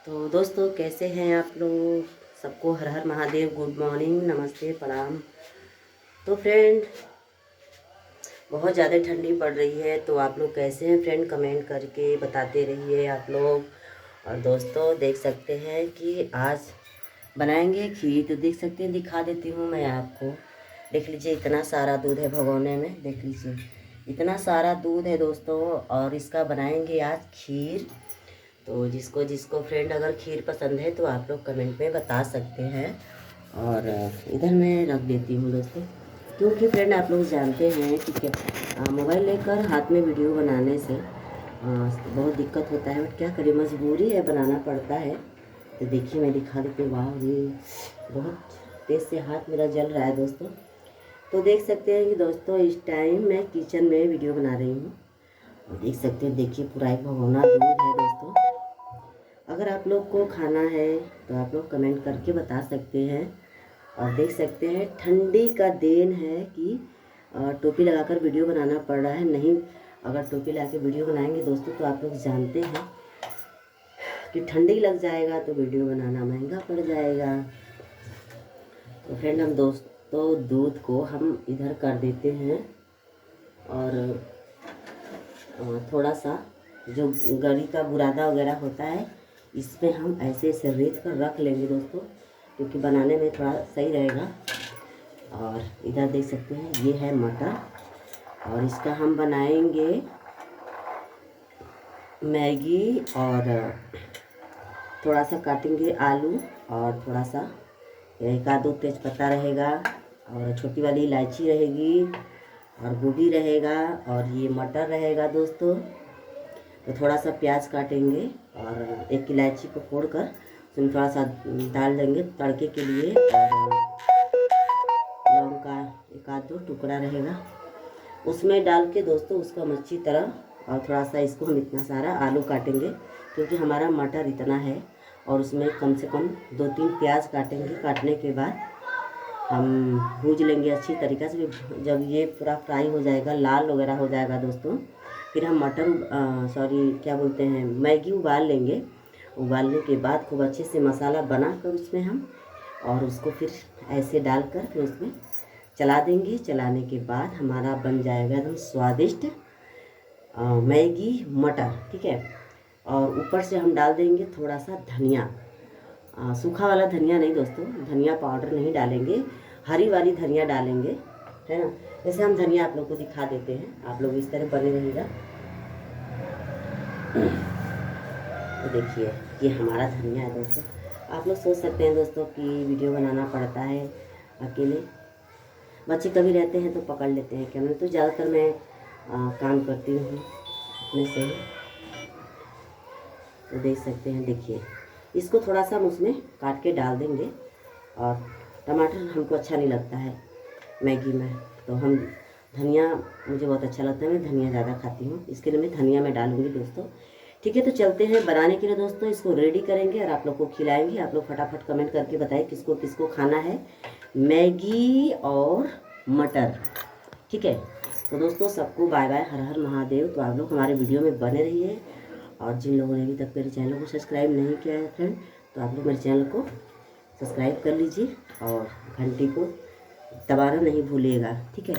तो दोस्तों कैसे हैं आप लोग। सबको हर हर महादेव, गुड मॉर्निंग, नमस्ते, प्रणाम। तो फ्रेंड बहुत ज़्यादा ठंडी पड़ रही है, तो आप लोग कैसे हैं फ्रेंड, कमेंट करके बताते रहिए आप लोग। और दोस्तों देख सकते हैं कि आज बनाएंगे खीर। तो देख सकते हैं, दिखा देती हूँ मैं आपको। देख लीजिए इतना सारा दूध है भगोने में, देख लीजिए इतना सारा दूध है दोस्तों। और इसका बनाएंगे आज खीर। तो जिसको जिसको फ्रेंड अगर खीर पसंद है तो आप लोग कमेंट में बता सकते हैं। और इधर मैं रख देती हूँ दोस्तों, क्योंकि फ्रेंड आप लोग जानते हैं कि क्या मोबाइल लेकर हाथ में वीडियो बनाने से बहुत दिक्कत होता है। बट क्या करें, मजबूरी है, बनाना पड़ता है। तो देखिए मैं दिखा देती हूँ। वाह, ये बहुत तेज़ से हाथ मेरा जल रहा है दोस्तों। तो देख सकते हैं कि दोस्तों इस टाइम मैं किचन में वीडियो बना रही हूँ। और देख सकते हैं, देखिए पूरा एक भगोना दूध है दोस्तों। अगर आप लोग को खाना है तो आप लोग कमेंट करके बता सकते हैं। और देख सकते हैं ठंडी का दिन है कि टोपी लगाकर वीडियो बनाना पड़ रहा है। नहीं, अगर टोपी लगा के वीडियो बनाएंगे दोस्तों तो आप लोग जानते हैं कि ठंडी लग जाएगा तो वीडियो बनाना महंगा पड़ जाएगा। तो फ्रेंड हम दोस्तों दूध को हम इधर कर देते हैं। और थोड़ा सा जो गरी का बुरादा वगैरह होता है इसमें हम ऐसे ऐसे रेत कर रख लेंगे दोस्तों, क्योंकि बनाने में थोड़ा सही रहेगा। और इधर देख सकते हैं ये है मटर, और इसका हम बनाएंगे मैगी। और थोड़ा सा काटेंगे आलू, और थोड़ा सा एक आध दो तेज पत्ता रहेगा, और छोटी वाली इलायची रहेगी, और गोभी रहेगा, और ये मटर रहेगा दोस्तों। तो थोड़ा सा प्याज काटेंगे और एक इलायची को फोड़कर उसमें थोड़ा सा डाल देंगे तड़के के लिए। और लौंग का एक आध दो टुकड़ा रहेगा उसमें डाल के दोस्तों, उसको हम अच्छी तरह। और थोड़ा सा इसको हम इतना सारा आलू काटेंगे, क्योंकि हमारा मटर इतना है। और उसमें कम से कम 2-3 प्याज काटेंगे। काटने के बाद हम भूज लेंगे अच्छी तरीक़े से। जब ये पूरा फ्राई हो जाएगा, लाल वगैरह हो जाएगा दोस्तों, फिर हम क्या बोलते हैं, मैगी उबाल लेंगे। उबालने के बाद खूब अच्छे से मसाला बनाकर उसमें हम, और उसको फिर ऐसे डालकर फिर उसमें चला देंगे। चलाने के बाद हमारा बन जाएगा एकदम स्वादिष्ट मैगी मटर, ठीक है। और ऊपर से हम डाल देंगे थोड़ा सा धनिया, सूखा वाला धनिया नहीं दोस्तों, धनिया पाउडर नहीं डालेंगे, हरी वाली धनिया डालेंगे, है ना। जैसे हम धनिया आप लोग को दिखा देते हैं, आप लोग इस तरह बने रहिएगा। तो देखिए ये हमारा धनिया है दोस्तों। आप लोग सोच सकते हैं दोस्तों कि वीडियो बनाना पड़ता है अकेले, बच्चे कभी रहते हैं तो पकड़ लेते हैं कैमरा। तो ज़्यादातर मैं काम करती हूँ अपने से ही। तो देख सकते हैं, देखिए इसको थोड़ा सा हम उसमें काट के डाल देंगे। और टमाटर हमको अच्छा नहीं लगता है मैगी में, तो हम धनिया, मुझे बहुत अच्छा लगता है, मैं धनिया ज़्यादा खाती हूँ, इसके लिए मैं धनिया में डालूँगी दोस्तों। ठीक है, तो चलते हैं बनाने के लिए दोस्तों। इसको रेडी करेंगे और आप लोग को खिलाएंगे। आप लोग फटाफट कमेंट करके बताएं किसको किसको खाना है मैगी और मटर, ठीक है। तो दोस्तों सबको बाय बाय, हर हर महादेव। तो आप लोग हमारे वीडियो में बने रहिए। और जिन लोगों ने अभी तक मेरे चैनल को सब्सक्राइब नहीं किया है फ्रेंड, तो आप लोग मेरे चैनल को सब्सक्राइब कर लीजिए और घंटी को दबाना नहीं भूलिएगा, ठीक है।